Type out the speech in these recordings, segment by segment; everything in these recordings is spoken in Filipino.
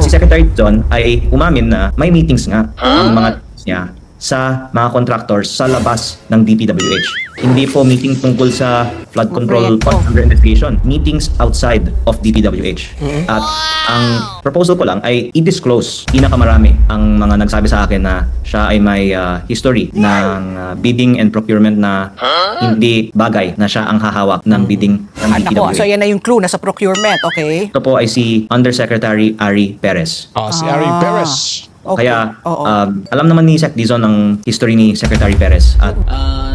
At si Secretary John ay umamin na may meetings nga ang mga teams niya sa mga contractors sa labas ng DPWH. Hindi po meeting tungkol sa flood control under investigation. Meetings outside of DPWH. At ang proposal ko lang ay i-disclose pinakamarami ang mga nagsabi sa akin na siya ay may history ng bidding and procurement na hindi bagay na siya ang hahawak ng bidding ng DPWH. So yan na yung clue na sa procurement, okay? Ito po ay si Undersecretary Ari Perez. Si Ari Perez. Okay. Kaya alam naman ni Sec Dizon ang history ni Secretary Perez. At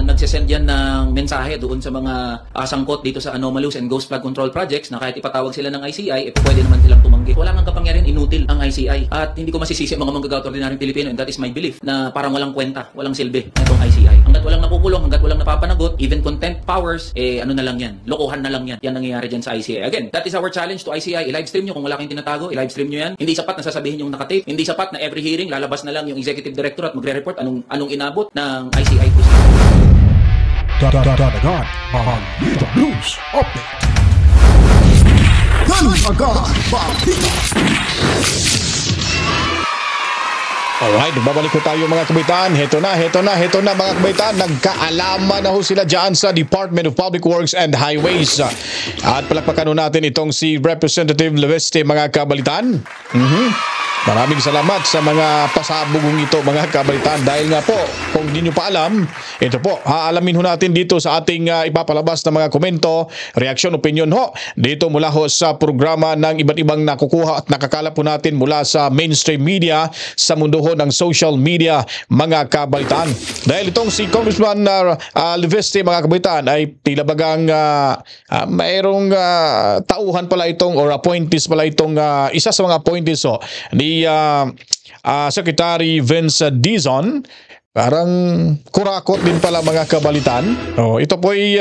nagsisend yan ng mensahe doon sa mga sangkot dito sa anomalous and ghost flood control projects na kahit ipatawag sila ng ICI, pwede naman silang tumanggi. Wala nga kapangyarihan, inutil ang ICI. At hindi ko masisisi ang mga manggagawa ordinaryong Pilipino, and that is my belief, na parang walang kwenta, walang silbi itong ICI. Hanggat walang nakukulong, hanggat walang napapanagot, even contempt powers, ano na lang yan, lokohan na lang yan. Yan nangyayari dyan sa ICI. Again, that is our challenge to ICI. I-live stream nyo kung wala kayong tinatago, i-live stream nyo yan. Hindi sapat na sasabihin yung nakatape, hindi sapat na every hearing lalabas na lang yung executive director at magre-report anong inabot ng ICI. Dadagan ang Balita News Update. Dadagan Balita. Alright, babalik ko tayo mga kabataan. Heto na mga kabataan. Nagkaalaman na ho sila dyan sa Department of Public Works and Highways. At palakpakan natin itong si Representative Leveste mga kabalitaan. Maraming salamat sa mga pasabugong ito mga kabalitaan. Dahil nga po, kung hindi nyo pa alam, ito po, haalamin ho natin dito sa ating ipapalabas na mga komento, reaksyon, opinion ho. Dito mula ho sa programa ng iba't ibang nakukuha at nakakalap po natin mula sa mainstream media, sa mundo ho ng social media mga kabalitaan. Dahil itong si Congressman Leveste mga kabalitaan ay tila bagang mayroong tauhan pala itong or appointees pala itong isa sa mga appointees ho ni Secretary Vince Dizon. Parang kurakot din pala mga kabalitan. Ito po ay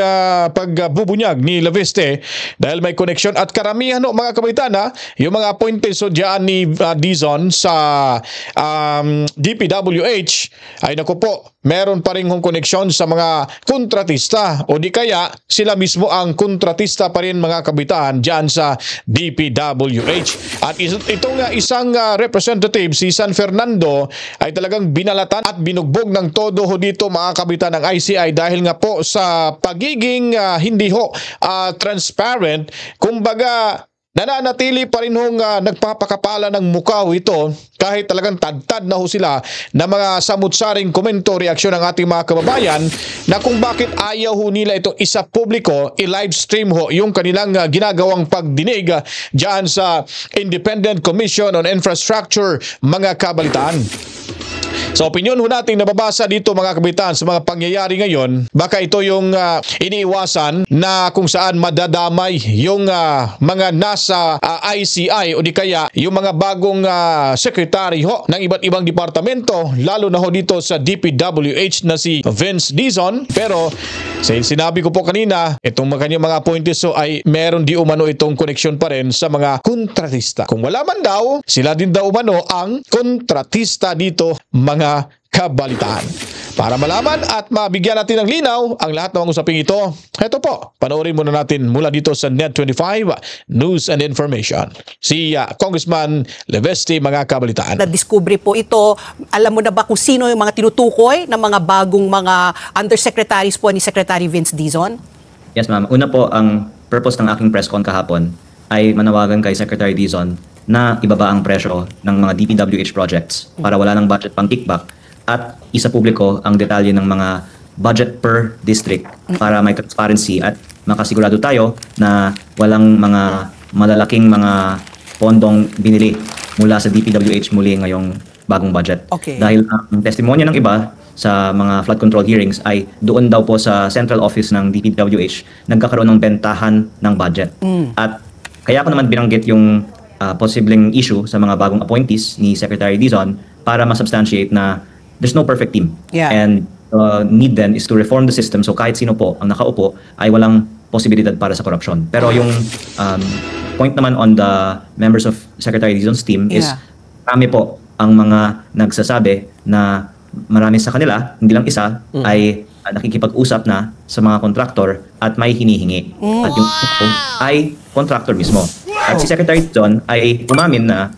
pagbubunyag ni Leveste dahil may connection at karamihan mga kabalitan yung mga appointees diyan ni Dizon sa DPWH ay naku po, meron pa rin koneksyon sa mga kontratista o di kaya sila mismo ang kontratista pa rin mga kabitan diyan sa DPWH. At itong isang representative si San Fernando ay talagang binalatan at binugbog ng todo ho dito mga kabitan ng ICI dahil nga po sa pagiging hindi ho transparent. Kumbaga nananatili pa rin hong nagpapakapala ng mukha ito kahit talagang tad-tad na ho sila na mga samut-saring komento, reaksyon ng ating mga kababayan na kung bakit ayaw ho nila ito isa publiko, i-live stream ho yung kanilang ginagawang pagdinig dyan sa Independent Commission on Infrastructure mga kabalitaan. Sa opinyon ho natin nababasa dito mga kabitan sa mga pangyayari ngayon, baka ito yung iniiwasan na kung saan madadamay yung mga nasa ICI o di kaya yung mga bagong secretary ho ng iba't ibang departamento, lalo na ho dito sa DPWH na si Vince Dizon. Pero sinabi ko po kanina, itong kanyang mga appointees ay meron di umano itong koneksyon pa rin sa mga kontratista. Kung wala man daw, sila din daw umano ang kontratista dito mga kabalitaan. Para malaman at mabigyan natin ng linaw ang lahat ng usaping ito, ito po, panoorin muna natin mula dito sa Net25 News and Information. Si Congressman Leveste mga kabalitaan. Na-discovery po ito. Alam mo na ba kung sino yung mga tinutukoy ng mga bagong mga undersecretaries po ni Secretary Vince Dizon? Yes ma'am. Una po, ang purpose ng aking press con kahapon ay manawagan kay Secretary Dizon na ibaba ang presyo ng mga DPWH projects para wala ng budget pang kickback at isa publiko ang detalye ng mga budget per district para may transparency at makasigurado tayo na walang mga malalaking mga pondong binili mula sa DPWH muli ngayong bagong budget. Okay. Dahil ang testimonya ng iba sa mga flood control hearings ay doon daw po sa central office ng DPWH nagkakaroon ng bentahan ng budget. At kaya ako naman binanggit yung posibleng issue sa mga bagong appointees ni Secretary Dizon para ma-substantiate na there's no perfect team. Yeah. And need then is to reform the system so kahit sino po ang nakaupo ay walang posibilidad para sa corruption. Pero yung point naman on the members of Secretary Dizon's team is marami po ang mga nagsasabi na marami sa kanila, hindi lang isa, ay nakikipag-usap na sa mga kontraktor at may hinihingi. At yung ay kontraktor mismo. At si Secretary Dizon ay umamin na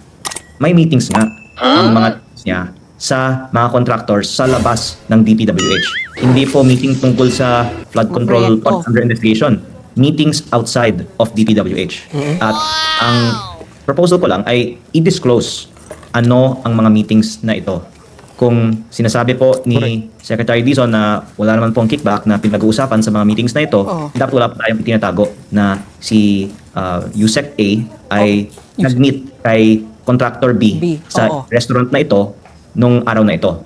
may meetings nga ang mga teams niya sa mga contractors sa labas ng DPWH. Hindi po meeting tungkol sa flood control Proyekto. under investigation. Meetings outside of DPWH. At ang proposal ko lang ay i-disclose ano ang mga meetings na ito. Kung sinasabi po ni Secretary Dizon na wala naman pong kickback na pinag-uusapan sa mga meetings na ito, dapat wala pa tayong tinatago na si USEC A ay nag-meet kay Contractor B, sa restaurant na ito nung araw na ito.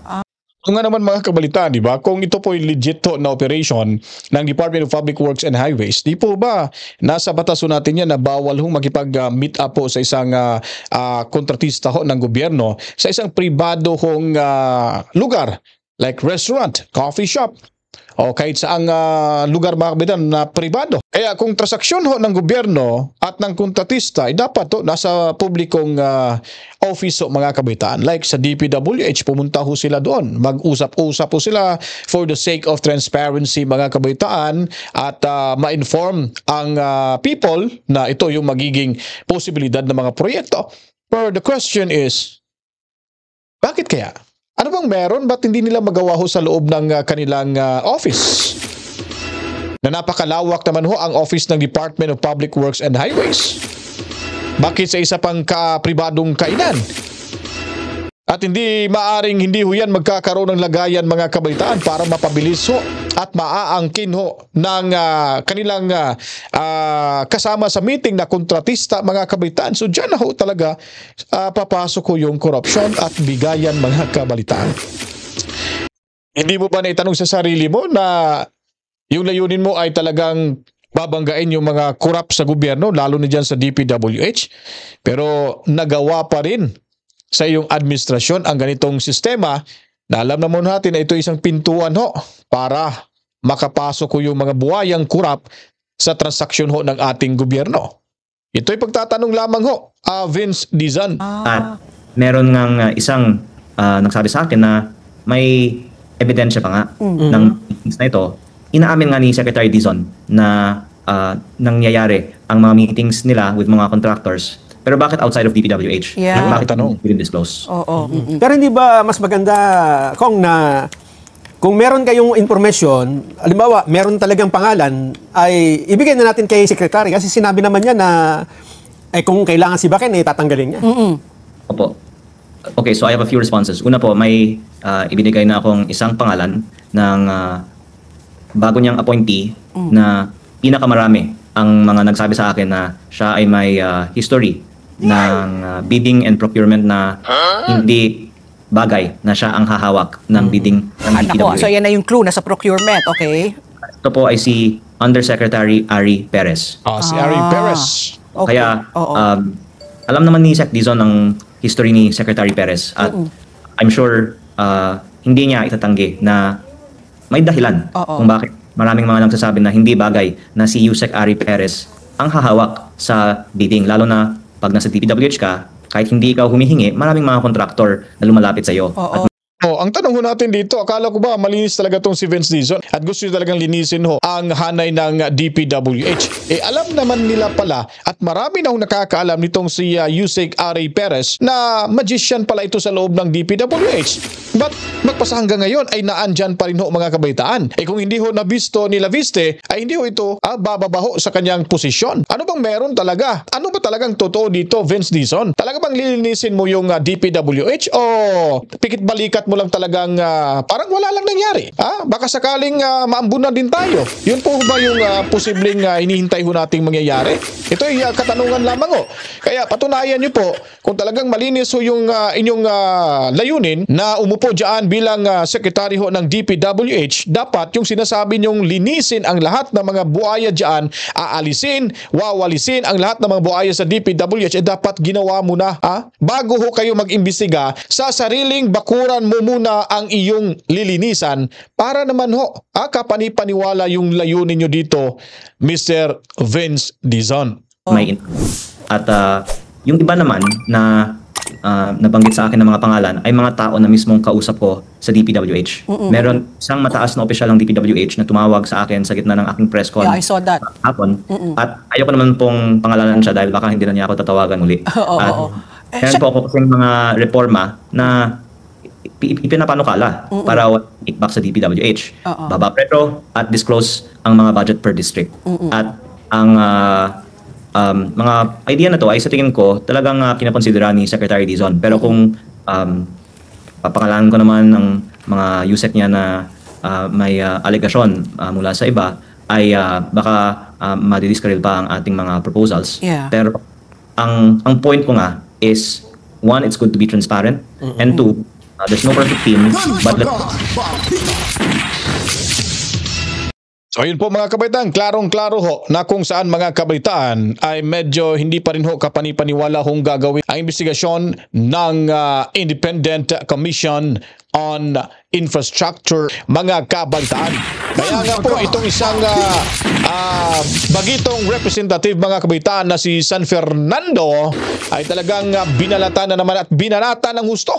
Kung nga naman mga kabalitaan, di ba? Kung ito po ay legit to na operation ng Department of Public Works and Highways, di po ba nasa batas ho natin yan na bawal hong makipag-meet up po sa isang kontratista ho ng gobyerno sa isang pribado hong lugar like restaurant, coffee shop, o kahit saang lugar mga kabitan na pribado. Kaya kung transaksyon ho ng gobyerno at ng kontratista, ay dapat to nasa publikong office ho mga kabitan. Like sa DPWH, pumunta ho sila doon. Mag-usap-usap ho sila for the sake of transparency mga kabitan at ma-inform ang people na ito yung magiging posibilidad ng mga proyekto. But the question is, bakit kaya? Ano bang meron? Ba't hindi nila magawa ho sa loob ng kanilang office? Na napakalawak naman ho ang office ng Department of Public Works and Highways. Bakit sa isa pang pribadong kainan? At hindi maaring hindi ho yan magkakaroon ng lagayan mga kabaitaan para mapabilis ho at maaangkin ho ng kanilang kasama sa meeting na kontratista mga kabaitaan. So dyan na ho talaga papasok ho yung korupsyon at bigayan mga kabalitaan. Hindi mo ba naitanong sa sarili mo na yung layunin mo ay talagang babanggain yung mga korap sa gobyerno, lalo na dyan sa DPWH, pero nagawa pa rin sa iyong administrasyon ang ganitong sistema na alam naman natin na ito isang pintuan ho para makapasok ko yung mga buhayang kurap sa transaksyon ho ng ating gobyerno. Ito'y pagtatanong lamang ho, Vince Dizon. At meron ngang isang nagsabi sa akin na may ebidensya pa nga ng meetings na ito. Inaamin nga ni Secretary Dizon na nangyayari ang mga meetings nila with mga contractors. Pero bakit outside of DPWH? Yeah. Bakit hindi disclose? Oo. Pero hindi ba mas maganda kung meron kayong information, halimbawa, meron talagang pangalan, ay ibigay na natin kay Secretary kasi sinabi naman niya na kung kailangan si Baken, tatanggalin niya. Opo. Okay, so I have a few responses. Una po, may ibinigay na akong isang pangalan ng bago niyang appointee na pinakamarami ang mga nagsabi sa akin na siya ay may history ng bidding and procurement na hindi bagay na siya ang hahawak ng bidding ng DPWH. So yan na yung clue, nasa procurement, okay? Ito po ay si Undersecretary Ari Perez. Si Ari Perez. Okay. Kaya Oo. alam naman ni Sec Dizon ang history ni Secretary Perez at I'm sure hindi niya itatanggi na may dahilan kung bakit maraming mga nagsasabi na hindi bagay na si Yusek Ari Perez ang hahawak sa bidding, lalo na pag nasa DPWH ka, kahit hindi ikaw humihingi, maraming mga kontraktor na lumalapit sa iyo. At Ang tanong ho natin dito, akala ko ba malinis talaga tong si Vince Dizon at gusto nyo talagang linisin ho ang hanay ng DPWH. Alam naman nila pala at marami na ho nakakaalam nitong si Yusek Ari Perez na magician pala ito sa loob ng DPWH. But magpasa hanggang ngayon ay naandyan pa rin ho mga kabaitaan. Kung hindi ho nabisto nila viste, ay hindi ho ito bababaho sa kanyang posisyon. Ano bang meron talaga? Ano ba talagang totoo dito, Vince Dizon? Talaga bang lilinisin mo yung DPWH o pikit balikat mo lang talagang parang wala lang nangyari? Baka sakaling maambunan din tayo. Yun po ba yung posibleng hinihintay ho nating mangyayari? Ito ay katanungan lamang ho. Kaya patunayan nyo po kung talagang malinis ho yung inyong layunin na umupo dyan bilang secretary ho ng DPWH, dapat yung sinasabi nyong linisin ang lahat ng mga buhaya dyan, aalisin, wawalisin ang lahat ng mga buhaya sa DPWH, dapat ginawa mo na bago ho kayo mag-imbestiga sa sariling bakuran mo muna ang iyong lilinisan para naman ho kapanipaniwala yung layunin nyo dito, Mr. Vince Dizon. may at yung iba naman na nabanggit sa akin ng mga pangalan ay mga tao na mismong kausap ko sa DPWH. Meron isang mataas na opisyal ng DPWH na tumawag sa akin sa gitna ng aking press con. Yeah, I saw that. Hapon. At ayoko naman pong pangalanan siya dahil baka hindi na niya ako tatawagan uli. Oo. Meron po ako kasing mga reforma na ipinapanukala para back sa DPWH. Baba preto at disclose ang mga budget per district. At ang mga idea na to ay sa tingin ko talagang kinakonsidera ni Secretary Dizon. Pero kung papakalaan ko naman ng mga USEC niya na may alegasyon mula sa iba, ay baka madidiskaril pa ang ating mga proposals. Yeah. Pero ang point ko nga is, one, it's good to be transparent, and two, there's no perfect team, but So yun po mga kabaitan, klarong-klaro ho na kung saan mga kabaitaan ay medyo hindi pa rin ho kapanipaniwala kung gagawin ang investigasyon ng Independent Commission on Infrastructure, mga kabaitaan. Kaya nga po itong isang bagitong representative mga kabaitaan na si San Fernando ay talagang binalata na naman at binalata ng husto.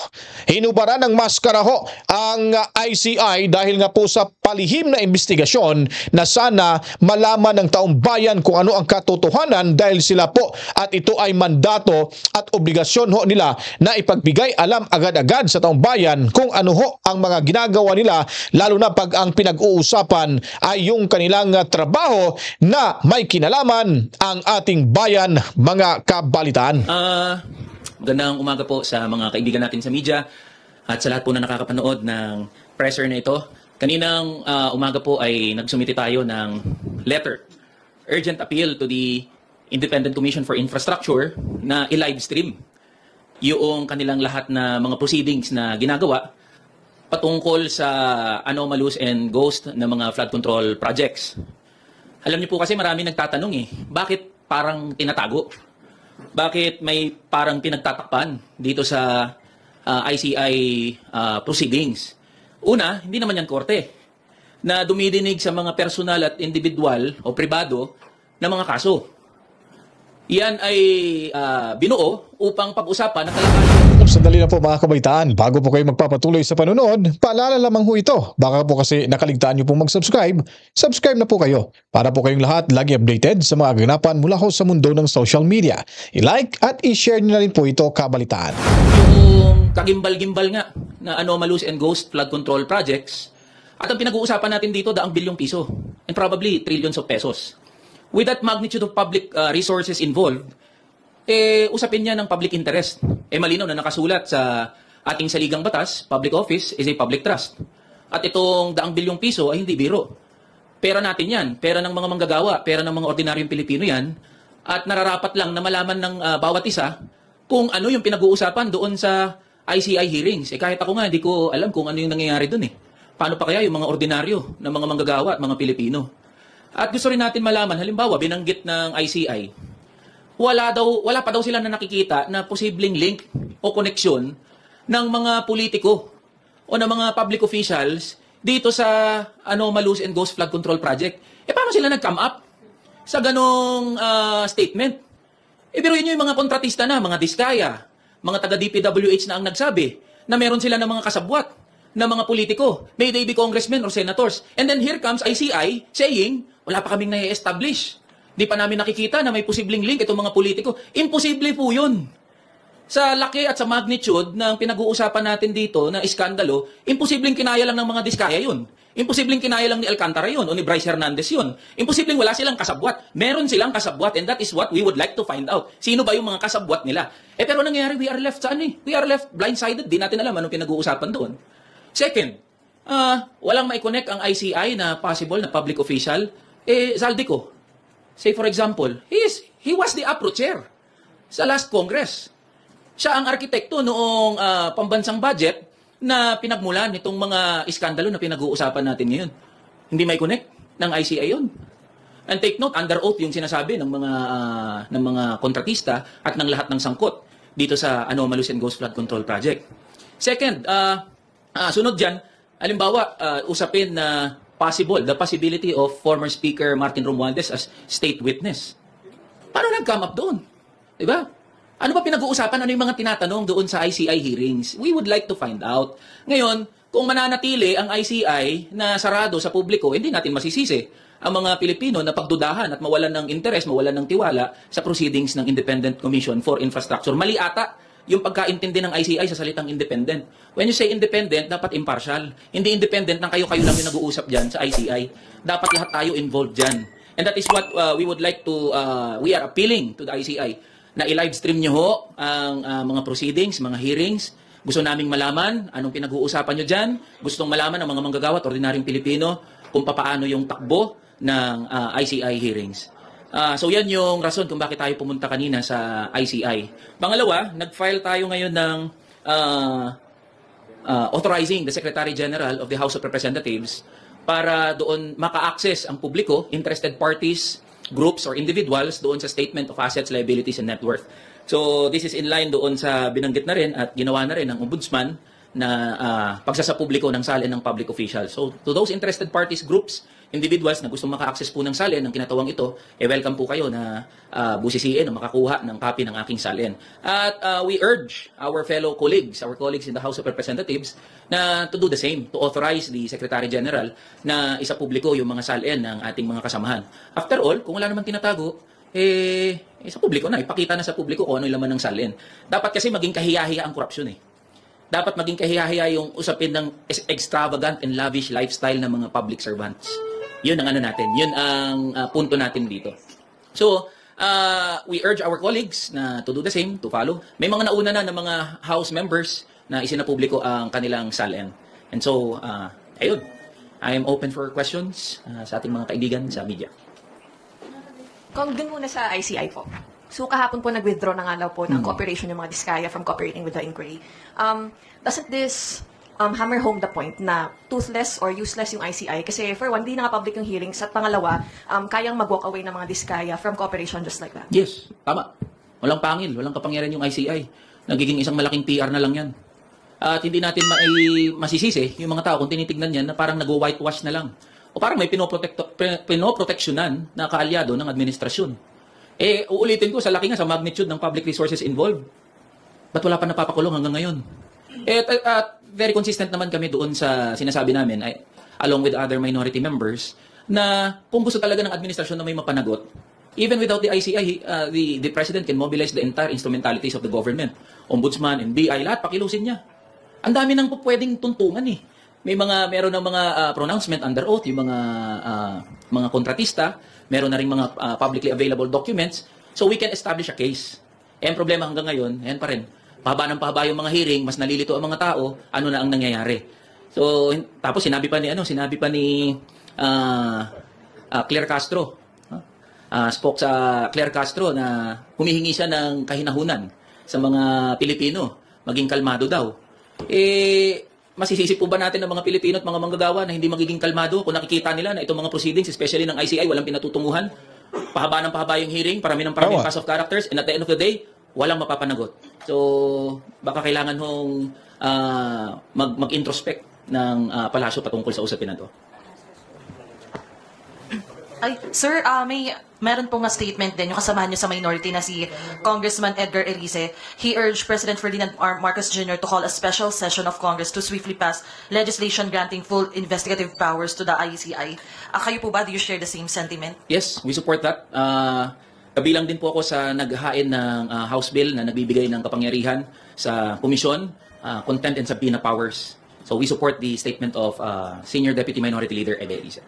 Hinubara ng maskara ho ang ICI dahil nga po sa palihim na investigasyon na sana malaman ng taong bayan kung ano ang katotohanan dahil sila po at ito ay mandato at obligasyon ho nila na ipagbigay alam agad-agad sa taong bayan kung ano ho ang mga ginagawa nila, lalo na pag ang pinag-uusapan ay yung kanilang trabaho na may kinalaman ang ating bayan, mga kabalitaan. Magandang umaga po sa mga kaibigan natin sa media at sa lahat po na nakakapanood ng presser na ito. Kaninang umaga po ay nagsumiti tayo ng letter, urgent appeal to the Independent Commission for Infrastructure na i-live stream yung kanilang lahat na mga proceedings na ginagawa patungkol sa anomalous and ghost na mga flood control projects. Alam niyo po kasi marami nagtatanong bakit parang tinatago? Bakit may parang pinagtatakpan dito sa ICI proceedings? Una, hindi naman yan korte na dumidinig sa mga personal at individual o pribado na mga kaso. Yan ay binuo upang pag-usapan na Sandali na po mga kabaitaan, bago po kayo magpapatuloy sa panonood, paalala lamang ho ito. Baka po kasi nakaligtaan nyo pong mag-subscribe, subscribe na po kayo para po kayong lahat lagi updated sa mga ganapan mula ho sa mundo ng social media. I-like at i-share nyo na rin po ito, kabalitaan. Yung kagimbal-gimbal nga na anomalous and ghost flood control projects at ang pinag-uusapan natin dito daang bilyong piso and probably trillions of pesos. With that magnitude of public resources involved, usapin niya ng public interest. Malinaw na nakasulat sa ating saligang batas, public office is a public trust. At itong daang bilyong piso ay hindi biro. Pera natin yan, pera ng mga manggagawa, pera ng mga ordinaryong Pilipino yan, at nararapat lang na malaman ng bawat isa kung ano yung pinag-uusapan doon sa ICI hearings. Kahit ako nga, hindi ko alam kung ano yung nangyayari doon Paano pa kaya yung mga ordinaryo ng mga manggagawa at mga Pilipino? At gusto rin natin malaman, halimbawa, binanggit ng ICI, wala pa daw sila na nakikita na posibleng link o koneksyon ng mga politiko o ng mga public officials dito sa anomalous and ghost flood control project. Paano sila nag-come up sa ganong statement? Pero yun yung mga kontratista na, mga diskaya, mga taga-DPWH na ang nagsabi na meron sila ng mga kasabwat na mga politiko, may they be congressmen or senators. And then here comes ICI saying, wala pa kaming na-establish. Di pa namin nakikita na may posibleng link itong mga politiko. Imposible po yun. Sa laki at sa magnitude ng pinag-uusapan natin dito na iskandalo, imposibleng kinaya lang ng mga diskaya yun. Imposibleng kinaya lang ni Alcantara yun o ni Bryce Hernandez yun. Imposibleng wala silang kasabwat. Meron silang kasabwat and that is what we would like to find out. Sino ba yung mga kasabwat nila? Pero nangyayari, we are left We are left blindsided. Di natin alam anong pinag-uusapan doon. Second, walang mai-connect ang ICI na possible na public official. Zaldico. Say for example, he was the APRO chair sa last Congress. Siya ang arkitekto noong pambansang budget na pinagmulan nitong mga iskandalo na pinag-uusapan natin ngayon. Hindi may connect ng ICI yun. And take note, under oath yung sinasabi ng mga kontratista at ng lahat ng sangkot dito sa anomalous and ghost flood control project. Second, sunod dyan, halimbawa, usapin na the possibility of former Speaker Martin Romualdez as state witness. Paano nag-come up doon? Diba? Ano ba pinag-uusapan? Ano yung mga tinatanong doon sa ICI hearings? We would like to find out. Ngayon, kung mananatili ang ICI na sarado sa publiko, hindi natin masisisi ang mga Pilipino na pagdudahan at mawalan ng interes, mawalan ng tiwala sa proceedings ng Independent Commission for Infrastructure. Mali ata yung pagkaintindi ng ICI sa salitang independent. When you say independent, dapat impartial. Hindi independent ng kayo-kayo lang yung nag-uusap dyan sa ICI. Dapat lahat tayo involved dyan. And that is what we would like to, we are appealing to the ICI na i-live stream nyo ho ang mga proceedings, mga hearings. Gusto naming malaman anong pinag-uusapan nyo dyan. Gustong malaman ng mga manggagawa at ordinaryong Pilipino kung paano yung takbo ng ICI hearings. So yan yung rason kung bakit tayo pumunta kanina sa ICI. Pangalawa, nag-file tayo ngayon ng authorizing the Secretary General of the House of Representatives para doon maka-access ang publiko, interested parties, groups or individuals doon sa Statement of Assets, Liabilities, and Net Worth. So this is in line doon sa binanggit na rin at ginawa na rin ng Ombudsman na pagsasapubliko ng salin ng public officials. So to those interested parties, groups, individuals na gustong maka-access po ng salin ng kinatawang ito, welcome po kayo na busisiin o makakuha ng copy ng aking salin. At we urge our fellow colleagues, our colleagues in the House of Representatives na to do the same, to authorize the Secretary General na isapubliko yung mga salin ng ating mga kasamahan. After all, kung wala naman tinatago, sa publiko na, ipakita na sa publiko kung ano yung laman ng salin. Dapat kasi maging kahiyahiya ang korupsyon Dapat maging kahiyahiya yung usapin ng extravagant and lavish lifestyle ng mga public servants. Yun ang ano natin. Yun ang punto natin dito. So, we urge our colleagues na to do the same, to follow. May mga nauna na ng mga House members na isinapubliko ang kanilang salin. And so, ayun. I am open for questions sa ating mga kaibigan sa media. Kung dun muna sa ICI po. So kahapon po nag-withdraw na nga daw po ng cooperation ng mga Diskaya from cooperating with the inquiry. Doesn't this hammer home the point na toothless or useless yung ICI? Kasi for one, di na nga public yung hearings. At pangalawa, kayang mag-walk away ng mga Diskaya from cooperation just like that. Yes, tama. Walang pangil, walang kapangyarihan yung ICI. Nagiging isang malaking PR na lang yan. At hindi natin masisisi yung mga tao kung tinitignan yan na parang nag-whitewash na lang. O parang may pinoproteksyonan na kaalyado ng administrasyon. Uulitin ko, sa laki nga sa magnitude ng public resources involved. Ba't wala pa napapakulong hanggang ngayon? Very consistent naman kami doon sa sinasabi namin, along with other minority members, na kung gusto talaga ng administrasyon na may mapanagot, even without the ICI, the President can mobilize the entire instrumentalities of the government. Ombudsman, NBI, lahat pakilusin niya. Ang dami nang pwedeng tuntungan meron ng mga pronouncement under oath, yung mga kontratista, meron na rin mga publicly available documents, so we can establish a case. Ang problema hanggang ngayon, ayan pa rin, pahaba ng pahaba yung mga hearing, mas nalilito ang mga tao, ano na ang nangyayari. So, tapos sinabi pa ni Claire Castro, spoke sa Claire Castro na humihingi siya ng kahinahunan sa mga Pilipino, maging kalmado daw. Masisisi po ba natin ng mga Pilipino at mga manggagawa na hindi magiging kalmado kung nakikita nila na itong mga proceedings, especially ng ICI, walang pinatutunguhan? Pahaba ng pahaba yung hearing, parami cast of characters, and at the end of the day, walang mapapanagot. So, baka kailangan hong mag-introspect ng palasyo patungkol sa usapin na to. Sir, meron pong statement din yung kasamahan nyo sa minority na si Congressman Edgar Erice. He urged President Ferdinand Marcos Jr. to call a special session of Congress to swiftly pass legislation granting full investigative powers to the ICI. Kayo po ba, do you share the same sentiment? Yes, we support that. Kabilang din po ako sa naghain ng House Bill na nagbibigay ng kapangyarihan sa komisyon, contempt and subpoena powers. So we support the statement of Senior Deputy Minority Leader Edgar Erice.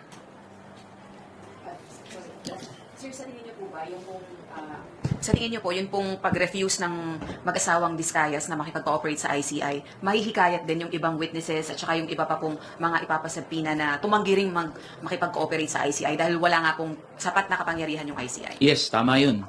Sa tingin niyo po, yun pong pag-refuse ng mag-asawang Diskayas na makipag-cooperate sa ICI, mahihikayat din yung ibang witnesses at saka yung iba pa pong mga ipapasabpina na tumanggi ring makipag-cooperate sa ICI dahil wala nga pong sapat na kapangyarihan yung ICI. Yes, tama yun.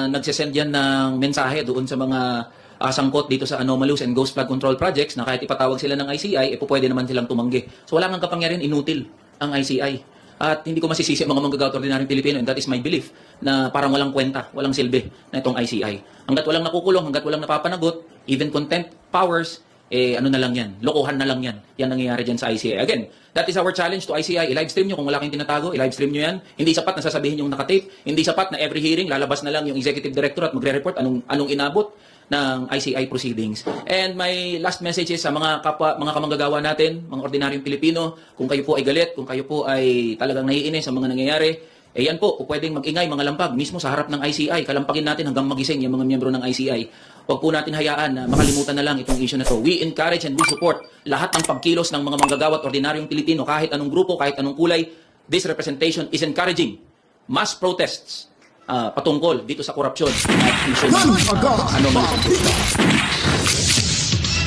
Nagsisend yan ng mensahe doon sa mga sangkot dito sa anomalous and ghost flood control projects na kahit ipatawag sila ng ICI, pwede naman silang tumanggi. So wala nga kapangyarihan, inutil ang ICI. At hindi ko masisisi ang mga manggagawa at ordinaryong Pilipino, and that is my belief, na parang walang kwenta, walang silbi na itong ICI. Hanggat walang nakukulong, hanggat walang napapanagot, even contempt powers, ano na lang yan, lokohan na lang yan. Yan nangyayari dyan sa ICI. Again, that is our challenge to ICI. I-livestream nyo kung wala kayong tinatago, i-livestream nyo yan. Hindi sapat na sasabihin yung nakatape, hindi sapat na every hearing, lalabas na lang yung executive director at magre-report anong inabot ng ICI proceedings. And my last message is sa mga kamanggagawa natin, mga ordinaryong Pilipino, kung kayo po ay galit, kung kayo po ay talagang naiinis sa mga nangyayari, yan po, pwedeng mag-ingay mga lampag mismo sa harap ng ICI. Kalampagin natin hanggang magising yung mga miyembro ng ICI. Huwag po natin hayaan na makalimutan na lang itong issue na to. We encourage and we support lahat ng pagkilos ng mga manggagawa at ordinaryong Pilipino, kahit anong grupo, kahit anong kulay. This representation is encouraging mass protests patungkol dito sa korupsyon at issue ng anomaly.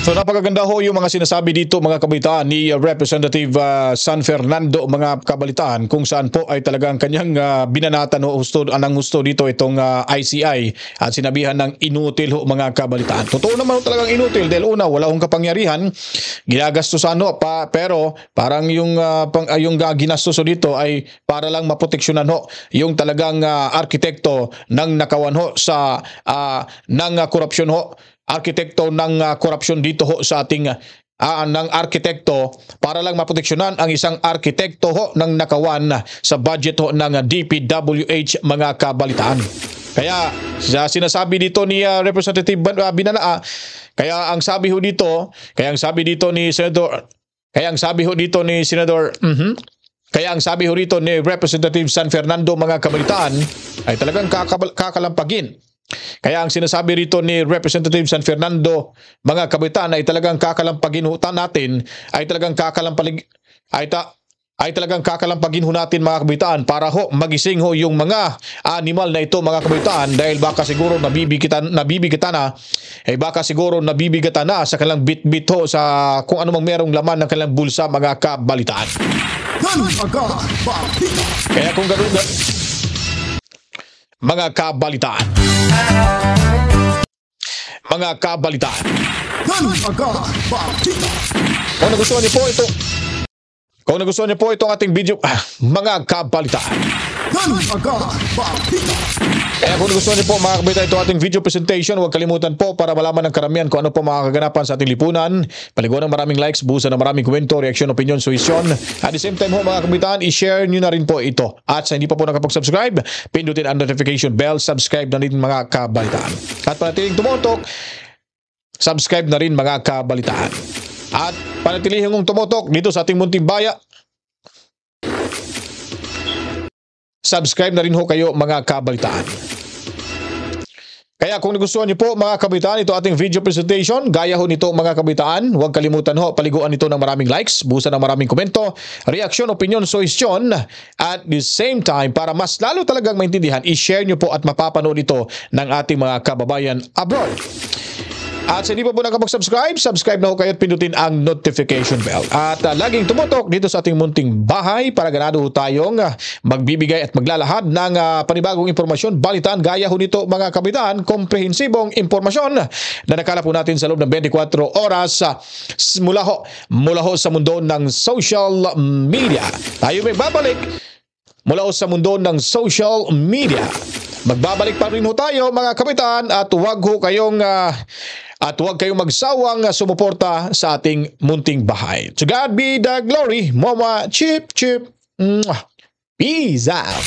So napakaganda ho yung mga sinasabi dito mga kabalitaan ni Representative San Fernando, mga kabalitaan, kung saan po ay talagang kanyang binanatan ho ng gusto dito itong ICI at sinabihan ng inutil ho mga kabalitaan. Totoo naman ho talagang inutil dahil una wala hong kapangyarihan, ginagastusan ho pero parang yung ginastos ho dito ay para lang maproteksyonan ho yung talagang arkitekto ng nakawan ho sa ng korupsyon ho. Arkitekto ng korupsyon dito ho sa ating ng arkitekto para lang maproteksyonan ang isang arkitekto ho ng nakawan sa budget ho ng DPWH mga kabalitaan. Kaya sinasabi dito ni Representative Binanaa, kaya ang sabi ho dito ni Representative San Fernando mga kabalitaan ay talagang kakalampagin. Kaya ang sinasabi rito ni Representative San Fernando, mga kabalitaan, ay talagang kakalampagin natin, ay talagang kakalampagin ho natin mga kabalitaan para ho magising ho yung mga animal na ito mga kabalitaan, dahil baka siguro nabibigatan na sa kanilang bit-bit ho sa kung ano mang merong laman ng kanilang bulsa mga kabalitaan. Kaya kung ganoon mga kabalitaan. Kung nagustuhan niyo po itong ating video, mga kabalitaan. Kaya kung nagustuhan niyo po mga kabalitaan itong ating video presentation, huwag kalimutan po para malaman ng karamihan kung ano po mga kaganapan sa ating lipunan. Paliguan ng maraming likes, buhusan ng maraming komento, reaksyon, opinion, suhestyon. At the same time ho mga kabalitaan, i-share niyo na rin po ito. At sa hindi pa po nakapag-subscribe, pindutin ang notification bell, subscribe na rin mga kabalitaan. At panatiling tumutok, subscribe na rin mga kabalitaan. At panatilihin kong tumutok dito sa ating munting baya, subscribe na rin ho kayo mga kabalitaan. Kaya kung nagustuhan niyo po mga kabalitaan ito ating video presentation, gaya ho nito mga kabalitaan, huwag kalimutan ho paliguan ito ng maraming likes, buhusan ng maraming komento, reaksyon, opinion, suhestyon. At the same time, para mas lalo talagang maintindihan, i-share niyo po at mapapanood ito ng ating mga kababayan abroad. At sa hindi pa po nakapag-subscribe, subscribe na ho kayo at pindutin ang notification bell. At laging tumutok dito sa ating munting bahay para ganado ho tayong magbibigay at maglalahad ng panibagong impormasyon, balitaan, gaya ho nito mga kabalitaan, komprehensibong impormasyon na nakala po natin sa loob ng 24 oras mula ho sa mundo ng social media. Tayo may babalik mula ho sa mundo ng social media. Magbabalik pa rin ho tayo mga kabalitaan at huwag kayong magsawang sumuporta sa ating munting bahay. To God be the glory. Mama, chip, chip. Peace out.